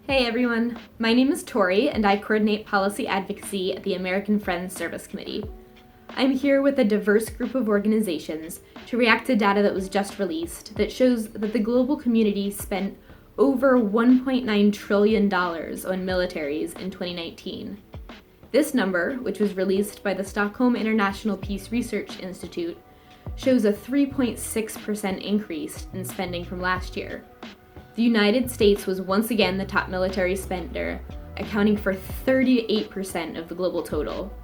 Hey everyone, my name is Tori and I coordinate policy advocacy at the American Friends Service Committee. I'm here with a diverse group of organizations to react to data that was just released that shows that the global community spent over $1.9 trillion on militaries in 2019. This number, which was released by the Stockholm International Peace Research Institute, shows a 3.6% increase in spending from last year. The United States was once again the top military spender, accounting for 38% of the global total.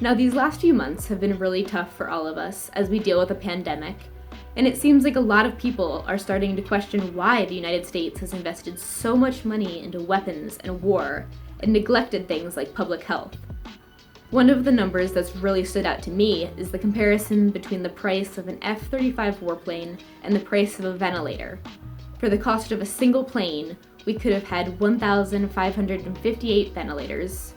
Now, these last few months have been really tough for all of us as we deal with a pandemic, and it seems like a lot of people are starting to question why the United States has invested so much money into weapons and war and neglected things like public health. One of the numbers that's really stood out to me is the comparison between the price of an F-35 warplane and the price of a ventilator. For the cost of a single plane, we could have had 1,558 ventilators.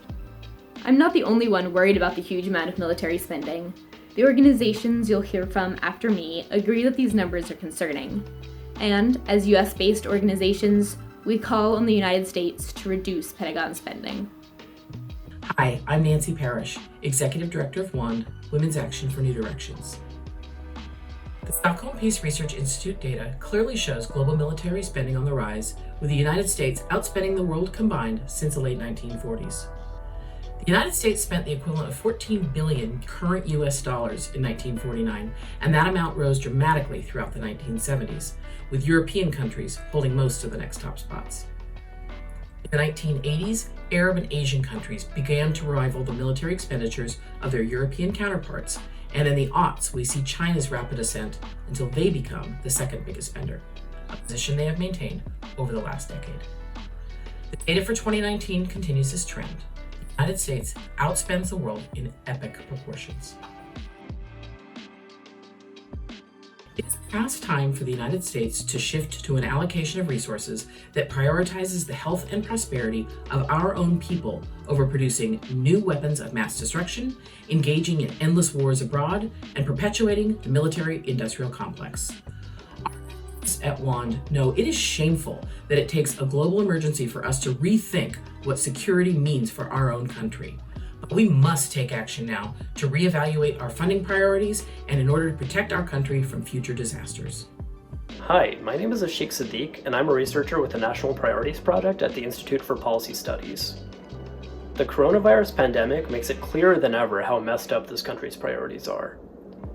I'm not the only one worried about the huge amount of military spending. The organizations you'll hear from after me agree that these numbers are concerning. And, as US-based organizations, we call on the United States to reduce Pentagon spending. Hi, I'm Nancy Parrish, Executive Director of WAND, Women's Action for New Directions. The Stockholm Peace Research Institute data clearly shows global military spending on the rise, with the United States outspending the world combined since the late 1940s. The United States spent the equivalent of 14 billion current US dollars in 1949, and that amount rose dramatically throughout the 1970s, with European countries holding most of the next top spots. In the 1980s, Arab and Asian countries began to rival the military expenditures of their European counterparts, and in the aughts, we see China's rapid ascent until they become the second biggest spender, a position they have maintained over the last decade. The data for 2019 continues this trend. The United States outspends the world in epic proportions. It is past time for the United States to shift to an allocation of resources that prioritizes the health and prosperity of our own people over producing new weapons of mass destruction, engaging in endless wars abroad, and perpetuating the military-industrial complex. Our at WAND know it is shameful that it takes a global emergency for us to rethink what security means for our own country. We must take action now to reevaluate our funding priorities and in order to protect our country from future disasters. Hi, my name is Ashik Siddiq, and I'm a researcher with the National Priorities Project at the Institute for Policy Studies. The coronavirus pandemic makes it clearer than ever how messed up this country's priorities are.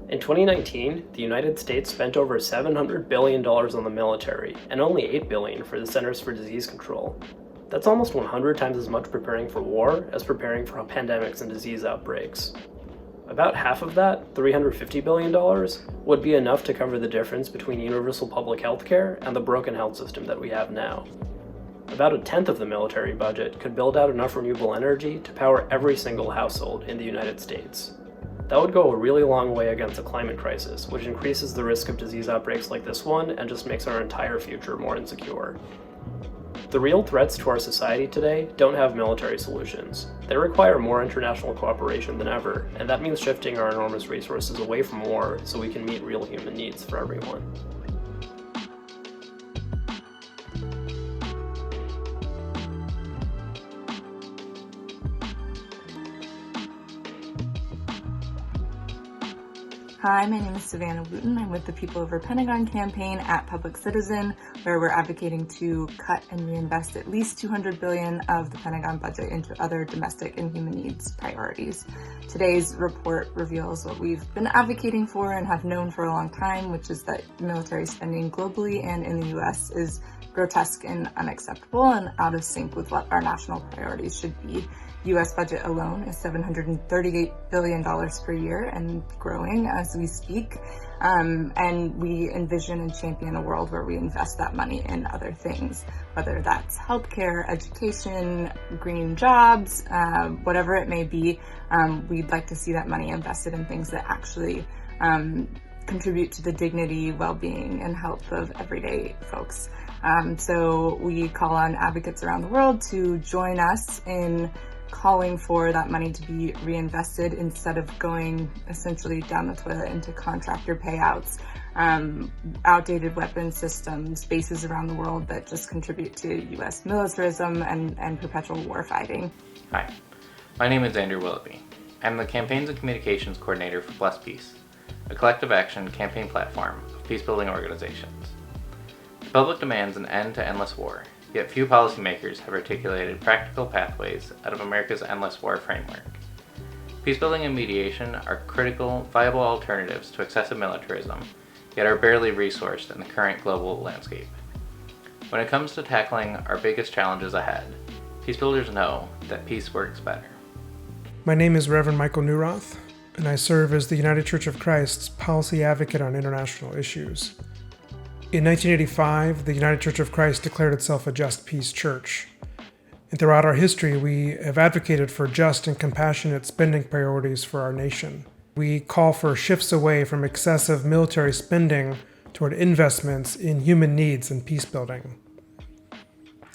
In 2019, the United States spent over $700 billion on the military and only $8 billion for the Centers for Disease Control. That's almost 100 times as much preparing for war as preparing for pandemics and disease outbreaks. About half of that, $350 billion, would be enough to cover the difference between universal public health care and the broken health system that we have now. About a tenth of the military budget could build out enough renewable energy to power every single household in the United States. That would go a really long way against the climate crisis, which increases the risk of disease outbreaks like this one and just makes our entire future more insecure. The real threats to our society today don't have military solutions. They require more international cooperation than ever, and that means shifting our enormous resources away from war so we can meet real human needs for everyone. Hi, my name is Savannah Wooten. I'm with the People Over Pentagon campaign at Public Citizen, where we're advocating to cut and reinvest at least $200 billion of the Pentagon budget into other domestic and human needs priorities. Today's report reveals what we've been advocating for and have known for a long time, which is that military spending globally and in the US is grotesque and unacceptable and out of sync with what our national priorities should be. U.S. budget alone is $738 billion per year and growing as we speak. And we envision and champion a world where we invest that money in other things, whether that's healthcare, education, green jobs, whatever it may be. We'd like to see that money invested in things that actually contribute to the dignity, well-being, and health of everyday folks. So we call on advocates around the world to join us in calling for that money to be reinvested instead of going essentially down the toilet into contractor payouts, outdated weapons systems, bases around the world that just contribute to U.S. militarism and perpetual war fighting. Hi, my name is Andrew Willoughby. I'm the Campaigns and Communications Coordinator for Bless Peace, a collective action campaign platform of peacebuilding organizations. The public demands an end to endless war, yet few policymakers have articulated practical pathways out of America's endless war framework. Peacebuilding and mediation are critical, viable alternatives to excessive militarism, yet are barely resourced in the current global landscape. When it comes to tackling our biggest challenges ahead, peacebuilders know that peace works better. My name is Reverend Michael Neuroth, and I serve as the United Church of Christ's policy advocate on international issues. In 1985, the United Church of Christ declared itself a just peace church. And throughout our history, we have advocated for just and compassionate spending priorities for our nation. We call for shifts away from excessive military spending toward investments in human needs and peace building.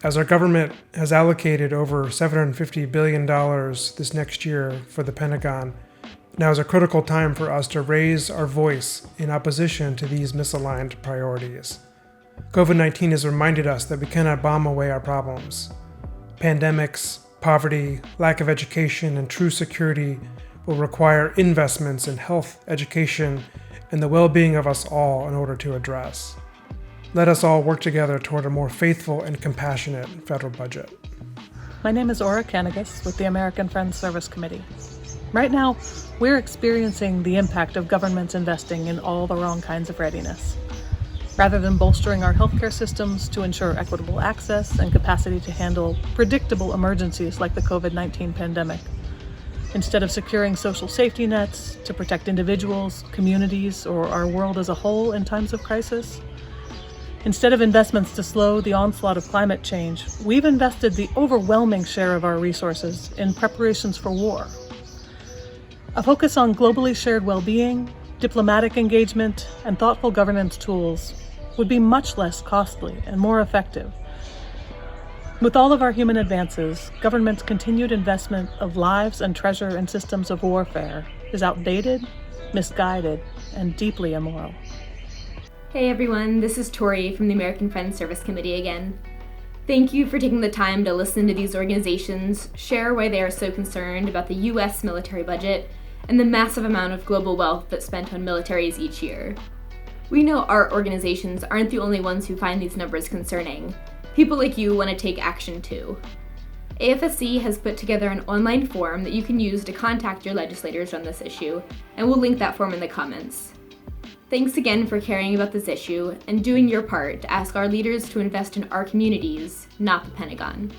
As our government has allocated over $750 billion this next year for the Pentagon, now is a critical time for us to raise our voice in opposition to these misaligned priorities. COVID-19 has reminded us that we cannot bomb away our problems. Pandemics, poverty, lack of education, and true security will require investments in health, education, and the well-being of us all in order to address. Let us all work together toward a more faithful and compassionate federal budget. My name is Ora Kanagas with the American Friends Service Committee. Right now, we're experiencing the impact of governments investing in all the wrong kinds of readiness. Rather than bolstering our healthcare systems to ensure equitable access and capacity to handle predictable emergencies like the COVID-19 pandemic, instead of securing social safety nets to protect individuals, communities, or our world as a whole in times of crisis, instead of investments to slow the onslaught of climate change, we've invested the overwhelming share of our resources in preparations for war. A focus on globally shared well-being, diplomatic engagement, and thoughtful governance tools would be much less costly and more effective. With all of our human advances, government's continued investment of lives and treasure in systems of warfare is outdated, misguided, and deeply immoral. Hey everyone, this is Tori from the American Friends Service Committee again. Thank you for taking the time to listen to these organizations, share why they are so concerned about the U.S. military budget, and the massive amount of global wealth that's spent on militaries each year. We know our organizations aren't the only ones who find these numbers concerning. People like you want to take action too. AFSC has put together an online form that you can use to contact your legislators on this issue, and we'll link that form in the comments. Thanks again for caring about this issue and doing your part to ask our leaders to invest in our communities, not the Pentagon.